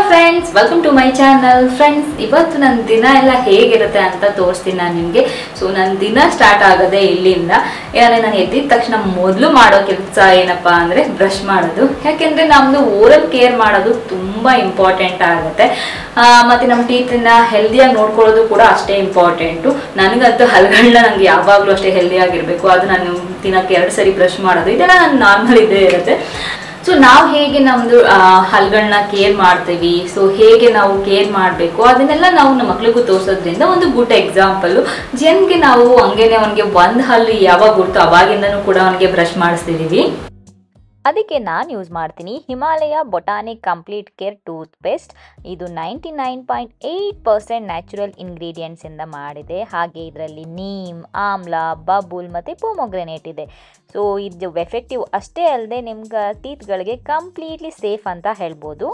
Friends, welcome to my channel. Friends, ಇವತ್ತು ನನ್ನ ದಿನ ಎಲ್ಲ ಹೇಗಿರುತ್ತೆ ಅಂತ ತೋರಿಸ್ತೀನಿ ನಾನು ನಿಮಗೆ. ಸೊ ನನ್ನ ದಿನ ಸ್ಟಾರ್ಟ್ ಆಗೋದೇ ಇಲ್ಲಿಂದ. ಯಾಕಂದರೆ ನಾನು ಎದ್ದಿದ ತಕ್ಷಣ ಮೊದಲು ಮಾಡೋ ಕೆಲಸ ಏನಪ್ಪ ಅಂದರೆ ಬ್ರಷ್ ಮಾಡೋದು. ಯಾಕೆಂದರೆ ನಮ್ಮದು ಓರಲ್ ಕೇರ್ ಮಾಡೋದು ತುಂಬ ಇಂಪಾರ್ಟೆಂಟ್ ಆಗುತ್ತೆ. ಮತ್ತು ನಮ್ಮ ಟೀತನ್ನ ಹೆಲ್ದಿಯಾಗಿ ನೋಡ್ಕೊಳ್ಳೋದು ಕೂಡ ಅಷ್ಟೇ ಇಂಪಾರ್ಟೆಂಟು. ನನಗಂತೂ ಹಲ್ಗಳನ್ನ ನನಗೆ ಯಾವಾಗಲೂ ಅಷ್ಟೇ ಹೆಲ್ದಿಯಾಗಿರಬೇಕು. ಅದು ನಾನು ದಿನಕ್ಕೆ 2 ಸರಿ ಬ್ರಷ್ ಮಾಡೋದು, ಇದೆಲ್ಲ ನನ್ನ ನಾರ್ಮಲ್ ಇದ್ದೇ ಇರುತ್ತೆ. ಸೊ ನಾವು ಹೇಗೆ ನಮ್ಮದು ಹಲ್ಗಳನ್ನ ಕೇರ್ ಮಾಡ್ತೀವಿ, ಸೊ ಹೇಗೆ ನಾವು ಕೇರ್ ಮಾಡಬೇಕು ಅದನ್ನೆಲ್ಲ ನಾವು ನಮ್ಮ ಮಕ್ಳಿಗೂ ತೋರಿಸೋದ್ರಿಂದ ಒಂದು ಗುಡ್ ಎಕ್ಸಾಂಪಲ್ಲು. ಜನಗೆ ನಾವು ಹಂಗೇನೆ ಅವನಿಗೆ ಒಂದು ಹಲ್ಲು ಯಾವಾಗ ಗುರ್ತು ಅವಾಗಿಂದನೂ ಕೂಡ ಅವನಿಗೆ ಬ್ರಷ್ ಮಾಡಿಸ್ತಿದ್ದೀವಿ. ಅದಕ್ಕೆ ನಾನು ಯೂಸ್ ಮಾಡ್ತೀನಿ Himalaya botanique complete care tooth paste. ಇದು 99.8% ನ್ಯಾಚುರಲ್ ಇಂಗ್ರೀಡಿಯೆಂಟ್ಸಿಂದ ಮಾಡಿದೆ. ಹಾಗೆ ಇದರಲ್ಲಿ ನೀಮ್, ಆಮ್ಲ, ಬಬುಲ್ ಮತ್ತು ಪೊಮೊಗ್ರೆನೇಟ್ ಇದೆ. ಸೊ ಇದು ಎಫೆಕ್ಟಿವ್ ಅಷ್ಟೇ ಅಲ್ಲದೆ ನಿಮ್ಗೆ ಟೀತ್ಗಳಿಗೆ ಕಂಪ್ಲೀಟ್ಲಿ ಸೇಫ್ ಅಂತ ಹೇಳ್ಬೋದು.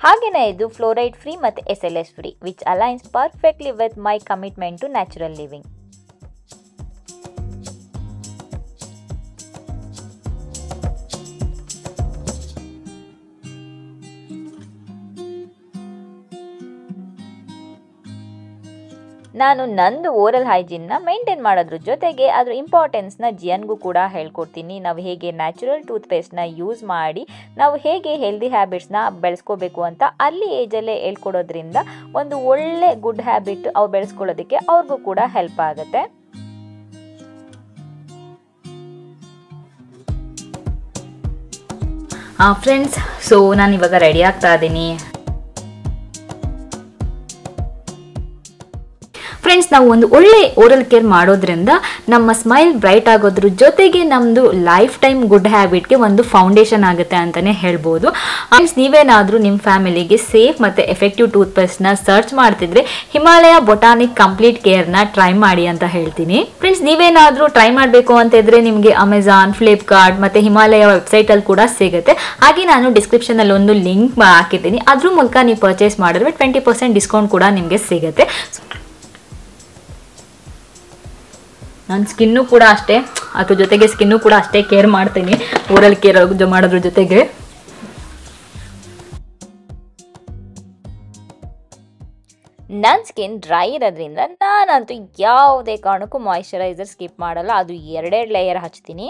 ಹಾಗೆಯೇ ಇದು ಫ್ಲೋರೈಡ್ ಫ್ರೀ ಮತ್ತು SLS free, which aligns perfectly with my commitment to natural living. ನಾನು ನಂದು ಓರಲ್ ಹೈಜೀನ್ನ ಮೇಂಟೈನ್ ಮಾಡೋದ್ರ ಜೊತೆಗೆ ಅದ್ರ ಇಂಪಾರ್ಟೆನ್ಸ್ನ ಜಿಯನ್ಗೂ ಕೂಡ ಹೇಳ್ಕೊಡ್ತೀನಿ. ನಾವು ಹೇಗೆ ನ್ಯಾಚುರಲ್ ಟೂತ್ ಪೇಸ್ಟ್ನ ಯೂಸ್ ಮಾಡಿ ನಾವು ಹೇಗೆ ಹೆಲ್ದಿ ಹ್ಯಾಬಿಟ್ಸ್ನ ಬೆಳೆಸ್ಕೋಬೇಕು ಅಂತ ಅಲ್ಲಿ ಏಜಲ್ಲೇ ಹೇಳ್ಕೊಡೋದ್ರಿಂದ ಒಂದು ಒಳ್ಳೆ ಗುಡ್ ಹ್ಯಾಬಿಟ್ ಅವ್ರು ಬೆಳೆಸ್ಕೊಳ್ಳೋದಕ್ಕೆ ಅವ್ರಿಗೂ ಕೂಡ ಹೆಲ್ಪ್ ಆಗುತ್ತೆ. ಫ್ರೆಂಡ್ಸ್, ಸೊ ನಾನು ಇವಾಗ ರೆಡಿ ಆಗ್ತಾ ಇದ್ದೀನಿ. ಫ್ರೆಂಡ್ಸ್, ನಾವು ಒಂದು ಒಳ್ಳೆ ಓರಲ್ ಕೇರ್ ಮಾಡೋದ್ರಿಂದ ನಮ್ಮ ಸ್ಮೈಲ್ ಬ್ರೈಟ್ ಆಗೋದ್ರ ಜೊತೆಗೆ ನಮ್ಮದು ಲೈಫ್ ಟೈಮ್ ಗುಡ್ ಹ್ಯಾಬಿಟ್ಗೆ ಒಂದು ಫೌಂಡೇಶನ್ ಆಗುತ್ತೆ ಅಂತಲೇ ಹೇಳ್ಬೋದು. ಫ್ರೆಂಡ್ಸ್, ನೀವೇನಾದರೂ ನಿಮ್ಮ ಫ್ಯಾಮಿಲಿಗೆ ಸೇಫ್ ಮತ್ತು ಎಫೆಕ್ಟಿವ್ ಟೂತ್ ಪೇಸ್ಟ್ನ ಸರ್ಚ್ ಮಾಡ್ತಿದ್ರೆ ಹಿಮಾಲಯ ಬೊಟಾನಿಕ್ ಕಂಪ್ಲೀಟ್ ಕೇರ್ನ ಟ್ರೈ ಮಾಡಿ ಅಂತ ಹೇಳ್ತೀನಿ. ಫ್ರೆಂಡ್ಸ್, ನೀವೇನಾದರೂ ಟ್ರೈ ಮಾಡಬೇಕು ಅಂತ ಇದ್ರೆ ನಿಮಗೆ ಅಮೆಝಾನ್, ಫ್ಲಿಪ್ಕಾರ್ಟ್ ಮತ್ತು ಹಿಮಾಲಯ ವೆಬ್ಸೈಟಲ್ಲಿ ಕೂಡ ಸಿಗುತ್ತೆ. ಹಾಗೆ ನಾನು ಡಿಸ್ಕ್ರಿಪ್ಷನಲ್ಲಿ ಒಂದು ಲಿಂಕ್ ಹಾಕಿದ್ದೀನಿ. ಅದ್ರ ಮೂಲಕ ನೀವು ಪರ್ಚೇಸ್ ಮಾಡಿದ್ರೆ 20% ಡಿಸ್ಕೌಂಟ್ ಕೂಡ ನಿಮಗೆ ಸಿಗುತ್ತೆ. ನಾನು ಸ್ಕಿನ್ನು ಕೂಡ ಅಷ್ಟೇ, ಅದ್ರ ಜೊತೆಗೆ ಸ್ಕಿನ್ನು ಕೂಡ ಅಷ್ಟೇ ಕೇರ್ ಮಾಡ್ತೀನಿ ಓರಲ್ ಕೇರ್ ಮಾಡೋದ್ರ ಜೊತೆಗೆ. ನನ್ನ ಸ್ಕಿನ್ ಡ್ರೈ ಇರೋದ್ರಿಂದ ನಾನಂತೂ ಯಾವುದೇ ಕಾರಣಕ್ಕೂ ಮಾಯಿಶ್ಚರೈಸರ್ ಸ್ಕಿಪ್ ಮಾಡಲ್ಲ. ಅದು 2 ಲೇಯರ್ ಹಚ್ತೀನಿ.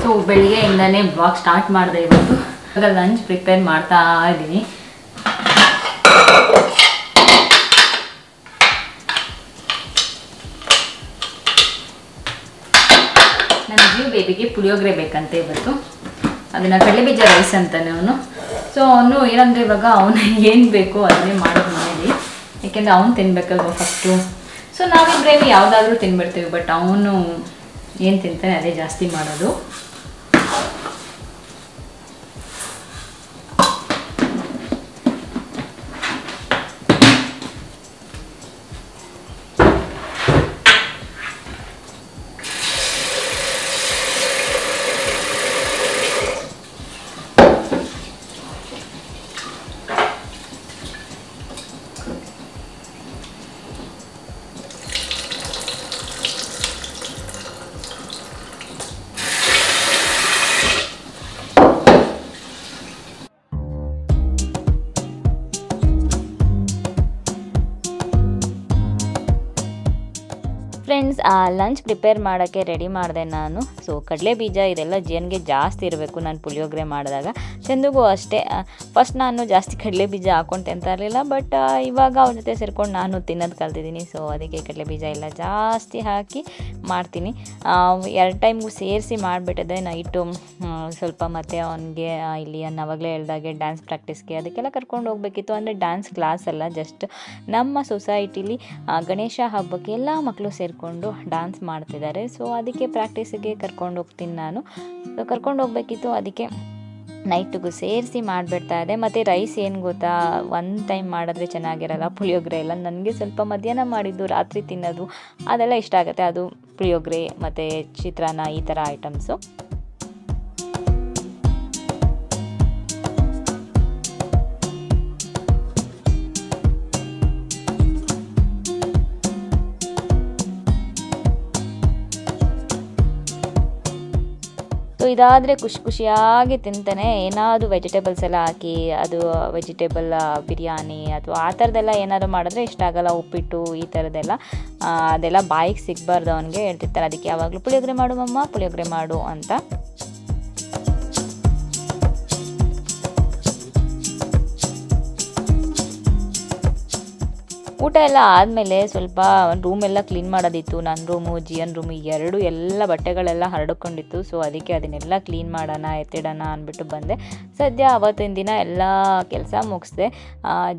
ಸೊ ಬೆಳಿಗ್ಗೆಯಿಂದನೇ ಬ್ಲಾಗ್ ಸ್ಟಾರ್ಟ್ ಮಾಡಿದೆ ಇವತ್ತು. ಇವಾಗ ಲಂಚ್ ಪ್ರಿಪೇರ್ ಮಾಡ್ತಾ ಇದ್ದೀನಿ. ನನ್ನ ಜೀವ ಬೇಬಿಗೆ ಪುಳಿಯೋಗರೆ ಬೇಕಂತೆ ಇವತ್ತು. ಅದನ್ನು ಕಡಲೆಬೀಜ ರೈಸ್ ಅಂತಾನೆ ಅವನು. ಸೊ ಅವನು ಏನಂದರೆ ಇವಾಗ ಅವನು ಏನು ಬೇಕೋ ಅದನ್ನೇ ಮಾಡೋದು ಮನೇಲಿ. ಏಕೆಂದರೆ ಅವನು ತಿನ್ಬೇಕಲ್ವ ಫಸ್ಟು. ಸೊ ನಾವಿಬ್ರೇನು ಯಾವುದಾದ್ರೂ ತಿನ್ಬಿಡ್ತೀವಿ, ಬಟ್ ಅವನು ಏನು ತಿಂತಾನೆ ಅದೇ ಜಾಸ್ತಿ ಮಾಡೋದು. ಫ್ರೆಂಡ್ಸ್, ಲಂಚ್ ಪ್ರಿಪೇರ್ ಮಾಡೋಕ್ಕೆ ರೆಡಿ ಮಾಡಿದೆ ನಾನು. ಸೊ ಕಡಲೆ ಬೀಜ ಇದೆಲ್ಲ ಜೇನ್ಗೆ ಜಾಸ್ತಿ ಇರಬೇಕು ನಾನು ಪುಳಿಯೋಗರೆ ಮಾಡಿದಾಗ. ಚಂದುಗೂ ಅಷ್ಟೇ. ಫಸ್ಟ್ ನಾನು ಜಾಸ್ತಿ ಕಡಲೆ ಬೀಜ ಹಾಕ್ಕೊಂಡು ತಿಂತಾ ಇರಲಿಲ್ಲ, ಬಟ್ ಇವಾಗ ಅವ್ರ ಜೊತೆ ಸೇರ್ಕೊಂಡು ನಾನು ತಿನ್ನೋದು ಕಲ್ತಿದ್ದೀನಿ. ಸೊ ಅದಕ್ಕೆ ಕಡಲೆ ಬೀಜ ಎಲ್ಲ ಜಾಸ್ತಿ ಹಾಕಿ ಮಾಡ್ತೀನಿ. 2 ಟೈಮ್ಗೂ ಸೇರಿಸಿ ಮಾಡಿಬಿಟ್ಟಿದೆ ನೈಟು ಸ್ವಲ್ಪ. ಮತ್ತು ಅವನಿಗೆ ಇಲ್ಲಿ ನಾವಾಗಲೇ ಹೇಳ್ದಾಗೆ ಡ್ಯಾನ್ಸ್ ಪ್ರಾಕ್ಟೀಸ್ಗೆ ಅದಕ್ಕೆಲ್ಲ ಕರ್ಕೊಂಡು ಹೋಗಬೇಕಿತ್ತು. ಅಂದರೆ ಡ್ಯಾನ್ಸ್ ಕ್ಲಾಸ್ ಅಲ್ಲ, ಜಸ್ಟ್ ನಮ್ಮ ಸೊಸೈಟಿಲಿ ಗಣೇಶ ಹಬ್ಬಕ್ಕೆ ಎಲ್ಲ ಮಕ್ಕಳು ಸೇರ್ಕೊಂಡು ಡ್ಯಾನ್ಸ್ ಮಾಡ್ತಿದ್ದಾರೆ. ಸೊ ಅದಕ್ಕೆ ಪ್ರಾಕ್ಟೀಸಿಗೆ ಕರ್ಕೊಂಡು ಹೋಗ್ತೀನಿ ನಾನು. ಸೊ ಕರ್ಕೊಂಡು ಹೋಗ್ಬೇಕಿತ್ತು, ಅದಕ್ಕೆ ನೈಟಿಗೂ ಸೇರಿಸಿ ಮಾಡಿಬಿಡ್ತಾ ಇದೆ. ಮತ್ತು ರೈಸ್ ಏನು ಗೊತ್ತಾ, 1 ಟೈಮ್ ಮಾಡಿದ್ರೆ ಚೆನ್ನಾಗಿರಲ್ಲ ಪುಳಿಯೋಗರೆ ಎಲ್ಲ. ನನಗೆ ಸ್ವಲ್ಪ ಮಧ್ಯಾಹ್ನ ಮಾಡಿದ್ದು ರಾತ್ರಿ ತಿನ್ನೋದು ಅದೆಲ್ಲ ಇಷ್ಟ ಆಗುತ್ತೆ. ಅದು ಪುಳಿಯೋಗರೆ ಮತ್ತು ಚಿತ್ರಾನ್ನ ಈ ಥರ ಐಟಮ್ಸು. ಇದಾದರೆ ಖುಷಿಯಾಗಿ ತಿಂತಾನೆ. ಏನಾದರೂ ವೆಜಿಟೇಬಲ್ಸ್ ಎಲ್ಲ ಹಾಕಿ ಅದು ವೆಜಿಟೇಬಲ್ ಬಿರಿಯಾನಿ ಅಥವಾ ಆ ಥರದ್ದೆಲ್ಲ ಏನಾದರೂ ಮಾಡಿದ್ರೆ ಇಷ್ಟ ಆಗಲ್ಲ. ಉಪ್ಪಿಟ್ಟು ಈ ಥರದ್ದೆಲ್ಲ ಅದೆಲ್ಲ ಬಾಯಿಗೆ ಸಿಗಬಾರ್ದು ಅವನಿಗೆ. ಹೇಳ್ತಿರ್ತಾರೆ ಅದಕ್ಕೆ ಯಾವಾಗಲೂ ಪುಳಿಯೋಗರೆ ಮಾಡು ಮಮ್ಮ, ಪುಳಿಯೋಗರೆ ಮಾಡು ಅಂತ. ಊಟ ಎಲ್ಲ ಆದಮೇಲೆ ಸ್ವಲ್ಪ ರೂಮೆಲ್ಲ ಕ್ಲೀನ್ ಮಾಡೋದಿತ್ತು. ನನ್ನ ರೂಮು, ಜಿಯನ್ ರೂಮು ಎಲ್ಲ ಬಟ್ಟೆಗಳೆಲ್ಲ ಹರಡ್ಕೊಂಡಿತ್ತು. ಸೊ ಅದಕ್ಕೆ ಅದನ್ನೆಲ್ಲ ಕ್ಲೀನ್ ಮಾಡೋಣ, ಎತ್ತಿಡೋಣ ಅಂದ್ಬಿಟ್ಟು ಬಂದೆ. ಸದ್ಯ ಅವತ್ತಿನ ದಿನ ಎಲ್ಲ ಕೆಲಸ ಮುಗಿಸ್ದೆ.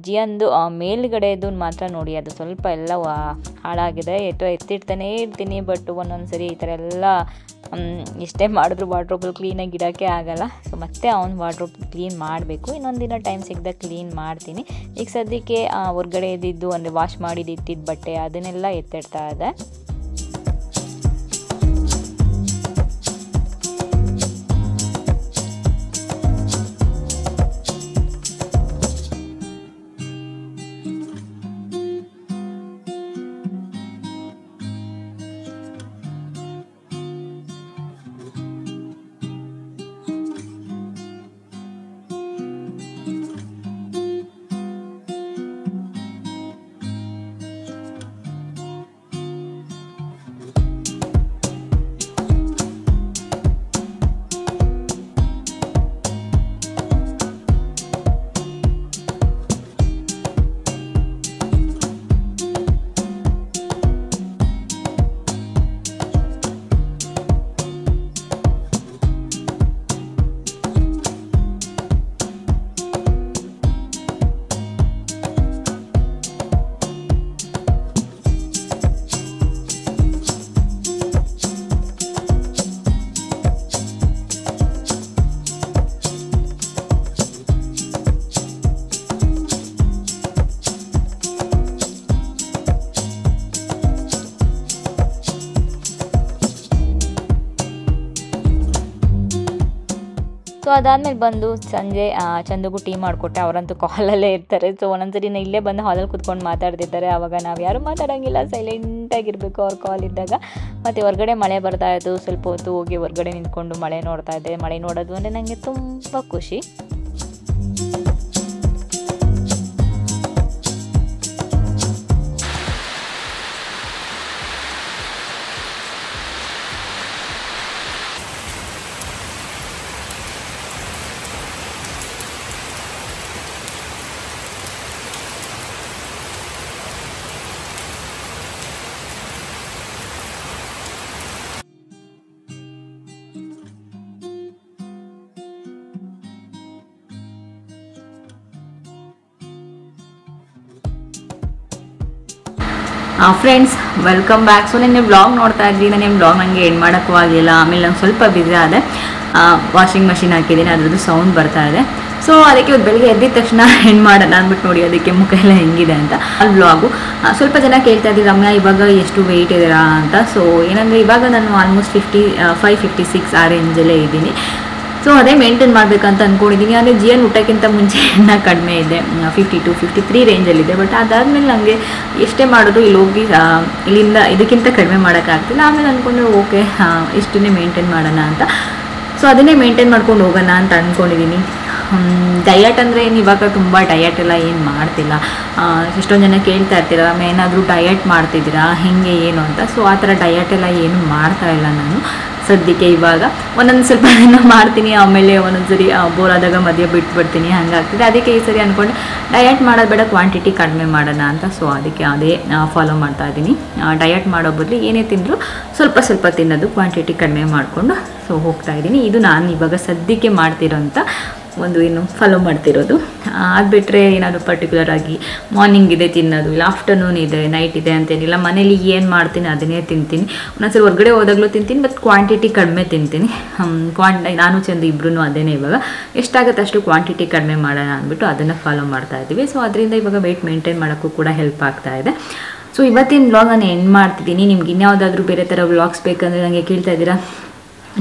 ಜಿಯನ್ದು ಮೇಲ್ಗಡೆದು ಮಾತ್ರ ನೋಡಿ, ಅದು ಸ್ವಲ್ಪ ಎಲ್ಲ ಹಾಳಾಗಿದೆ. ಎತ್ತಿಡ್ತಾನೇ ಇರ್ತೀನಿ, ಬಟ್ ಒಂದೊಂದು ಸರಿ ಈ ಥರ ಎಲ್ಲ ಎಷ್ಟೇ ಮಾಡಿದ್ರು ವಾರ್ಡ್ರೋಬಲ್ಲಿ ಕ್ಲೀನಾಗಿ ಇಡೋಕ್ಕೆ ಆಗಲ್ಲ. ಸೊ ಮತ್ತೆ ಅವ್ನು ವಾರ್ಡ್ರೋಬ್ ಕ್ಲೀನ್ ಮಾಡಬೇಕು. ಇನ್ನೊಂದು ದಿನ ಟೈಮ್ ಸಿಕ್ಕಿದಾಗ ಕ್ಲೀನ್ ಮಾಡ್ತೀನಿ. ಈಗ ಸದ್ಯಕ್ಕೆ ಹೊರ್ಗಡೆ ಇದ್ದಿದ್ದು ಅಂದರೆ ವಾಶ್ ಮಾಡಿದ್ದಿಟ್ಟಿದ್ದ ಬಟ್ಟೆ ಅದನ್ನೆಲ್ಲ ಎತ್ತಿಡ್ತಾ ಇದೆ. ಸೊ ಅದಾದಮೇಲೆ ಬಂದು ಸಂಜೆ ಚಂದುಗೂ ಟೀ ಮಾಡಿಕೊಟ್ಟೆ. ಅವರಂತೂ ಕಾಲಲ್ಲೇ ಇರ್ತಾರೆ. ಸೊ ಒಂದೊಂದ್ಸರಿ ಇಲ್ಲೇ ಬಂದು ಹಾಲಲ್ಲಿ ಕೂತ್ಕೊಂಡು ಮಾತಾಡ್ತಿರ್ತಾರೆ. ಆವಾಗ ನಾವು ಯಾರೂ ಮಾತಾಡೋಂಗಿಲ್ಲ, ಸೈಲೆಂಟಾಗಿರಬೇಕು ಅವ್ರ ಕಾಲ್ ಇದ್ದಾಗ. ಮತ್ತು ಹೊರಗಡೆ ಮಳೆ ಬರ್ತಾಯಿದ್ದು, ಸ್ವಲ್ಪ ಹೊತ್ತು ಹೋಗಿ ಹೊರಗಡೆ ನಿಂತ್ಕೊಂಡು ಮಳೆ ನೋಡ್ತಾ ಇದ್ದೆ. ಮಳೆ ನೋಡೋದು ಅಂದರೆ ನನಗೆ ತುಂಬ ಖುಷಿ. Friends, welcome back. ಸೊ ನಿನ್ನೆ ವ್ಲಾಗ್ ನೋಡ್ತಾ ಇದ್ವಿ. ನಾನು ವ್ಲಾಗ್ ನನಗೆ ಎಂಡ್ ಮಾಡೋಕ್ಕೂ ಆಗಲಿಲ್ಲ. ಆಮೇಲೆ ನಂಗೆ ಸ್ವಲ್ಪ ಬ್ಯುಸಿ ಆದೆ. ವಾಷಿಂಗ್ ಮಷಿನ್ ಹಾಕಿದ್ದೀನಿ, ಅದರದ್ದು ಸೌಂಡ್ ಬರ್ತಾ ಇದೆ. ಸೊ ಅದಕ್ಕೆ ಇವತ್ತು ಬೆಳಗ್ಗೆ ಎದ್ದಿದ ತಕ್ಷಣ ಎಂಡ್ ಮಾಡೋಣ ಅಂದ್ಬಿಟ್ಟು ನೋಡಿ ಅದಕ್ಕೆ ಮುಖ ಎಲ್ಲ ಹೆಂಗಿದೆ ಅಂತ. ಅಲ್ಲಿ ವ್ಲಾಗು ಸ್ವಲ್ಪ ಜನ ಕೇಳ್ತಾ ಇದ್ದೀವಿ, ರಮ್ಯಾ ಇವಾಗ ಎಷ್ಟು ವೆಯ್ಟ್ ಇದ್ದೀರಾ ಅಂತ. ಸೊ ಏನಂದರೆ ಇವಾಗ ನಾನು ಆಲ್ಮೋಸ್ಟ್ 55-56 ಆ ರೇಂಜಲ್ಲೇ ಇದ್ದೀನಿ. ಸೊ ಅದೇ ಮೇಂಟೈನ್ ಮಾಡಬೇಕಂತ ಅಂದ್ಕೊಂಡಿದ್ದೀನಿ. ಆದರೆ ಜಿಯನ್ ಊಟಕ್ಕಿಂತ ಮುಂಚೆ ಇನ್ನೂ ಕಡಿಮೆ ಇದೆ, 52-53 ರೇಂಜಲ್ಲಿದೆ. ಬಟ್ ಅದಾದಮೇಲೆ ನನಗೆ ಎಷ್ಟೇ ಮಾಡೋದು ಇಲ್ಲಿ ಹೋಗಿ ಇಲ್ಲಿಂದ ಇದಕ್ಕಿಂತ ಕಡಿಮೆ ಮಾಡೋಕ್ಕಾಗ್ತಿಲ್ಲ. ಆಮೇಲೆ ಅಂದ್ಕೊಂಡ್ರೆ ಓಕೆ ಇಷ್ಟನ್ನೇ ಮೇಂಟೈನ್ ಮಾಡೋಣ ಅಂತ. ಸೊ ಅದನ್ನೇ ಮೇಂಟೈನ್ ಮಾಡ್ಕೊಂಡು ಹೋಗೋಣ ಅಂತ ಅಂದ್ಕೊಂಡಿದ್ದೀನಿ. ಡಯಟ್ ಅಂದರೆ ಏನು ಇವಾಗ ತುಂಬ ಡಯಟ್ ಎಲ್ಲ ಏನು ಮಾಡ್ತಿಲ್ಲ. ಎಷ್ಟೊಂದು ಜನ ಕೇಳ್ತಾ ಇರ್ತೀರ ಏನಾದರೂ ಡಯಟ್ ಮಾಡ್ತಿದ್ದೀರಾ ಹೆಂಗೆ ಏನು ಅಂತ. ಸೊ ಆ ಥರ ಡಯಟ್ ಎಲ್ಲ ಏನು ಮಾಡ್ತಾಯಿಲ್ಲ ನಾನು ಸದ್ಯಕ್ಕೆ. ಇವಾಗ ಒಂದೊಂದು ಸ್ವಲ್ಪ ದಿನ ಮಾಡ್ತೀನಿ, ಆಮೇಲೆ ಒಂದೊಂದು ಸರಿ ಬೋರ್ ಆದಾಗ ಮಧ್ಯೆ ಬಿಟ್ಬಿಡ್ತೀನಿ, ಹಂಗಾಗ್ತಿದೆ. ಅದಕ್ಕೆ ಈ ಸರಿ ಅಂದ್ಕೊಂಡು ಡಯಟ್ ಮಾಡೋದು ಬೇಡ, ಕ್ವಾಂಟಿಟಿ ಕಡಿಮೆ ಮಾಡೋಣ ಅಂತ. ಸೊ ಅದಕ್ಕೆ ಅದೇ ಫಾಲೋ ಮಾಡ್ತಾ ಇದ್ದೀನಿ. ಡಯಟ್ ಮಾಡೋ ಬದಲು ಏನೇ ತಿಂದರೂ ಸ್ವಲ್ಪ ತಿನ್ನೋದು, ಕ್ವಾಂಟಿಟಿ ಕಡಿಮೆ ಮಾಡಿಕೊಂಡು ಸೊ ಹೋಗ್ತಾ ಇದ್ದೀನಿ. ಇದು ನಾನು ಇವಾಗ ಸದ್ಯಕ್ಕೆ ಮಾಡ್ತಿರೋಂಥ ಒಂದು ಏನು ಫಾಲೋ ಮಾಡ್ತಿರೋದು. ಅದು ಬಿಟ್ಟರೆ ಏನಾದರೂ ಪರ್ಟಿಕ್ಯುಲರ್ ಆಗಿ ಮಾರ್ನಿಂಗ್ ಇದೆ ತಿನ್ನೋದು, ಇಲ್ಲ ಆಫ್ಟರ್ನೂನ್ ಇದೆ, ನೈಟ್ ಇದೆ ಅಂತೇನಿಲ್ಲ. ಮನೇಲಿ ಏನು ಮಾಡ್ತೀನಿ ಅದನ್ನೇ ತಿಂತೀನಿ. ಒಂದೊಂದ್ಸರಿ ಹೊರಗಡೆ ಹೋದಾಗಲೂ ತಿಂತೀನಿ, ಬಟ್ ಕ್ವಾಂಟಿಟಿ ಕಡಿಮೆ ತಿಂತೀನಿ. ನಾನು ಚಂದ ಇಬ್ಬರೂ ಅದೇ ಇವಾಗ ಎಷ್ಟಾಗುತ್ತೆ ಅಷ್ಟು ಕ್ವಾಂಟಿಟಿ ಕಡಿಮೆ ಮಾಡೋಣ ಅಂದ್ಬಿಟ್ಟು ಅದನ್ನು ಫಾಲೋ ಮಾಡ್ತಾ ಇದ್ದೀವಿ. ಸೊ ಅದರಿಂದ ಇವಾಗ ವೆಯ್ಟ್ ಮೇಂಟೈನ್ ಮಾಡೋಕ್ಕೂ ಕೂಡ ಹೆಲ್ಪ್ ಆಗ್ತಾ ಇದೆ. ಸೊ ಇವತ್ತಿನ ವ್ಲಾಗ್ ನಾನು ಎಂಡ್ ಮಾಡ್ತಿದ್ದೀನಿ. ನಿಮ್ಗೆ ಇನ್ಯಾವುದಾದ್ರೂ ಬೇರೆ ಥರ ವ್ಲಾಗ್ಸ್ ಬೇಕಂದರೆ ನನಗೆ ಕೇಳ್ತಾ ಇದ್ದೀರಾ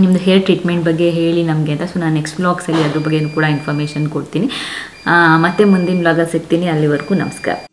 ನಿಮ್ಮದು ಹೇರ್ ಟ್ರೀಟ್ಮೆಂಟ್ ಬಗ್ಗೆ ಹೇಳಿ ನಮಗೆ ಅಂತ. ಸೊ ನಾನು ನೆಕ್ಸ್ಟ್ ವ್ಲಾಗ್ಸಲ್ಲಿ ಅದ್ರ ಬಗ್ಗೆ ಕೂಡ ಇನ್ಫಾರ್ಮೇಷನ್ ಕೊಡ್ತೀನಿ. ಮತ್ತೆ ಮುಂದಿನ ವ್ಲಾಗಲ್ಲಿ ಸಿಗ್ತೀನಿ. ಅಲ್ಲಿವರೆಗೂ ನಮಸ್ಕಾರ.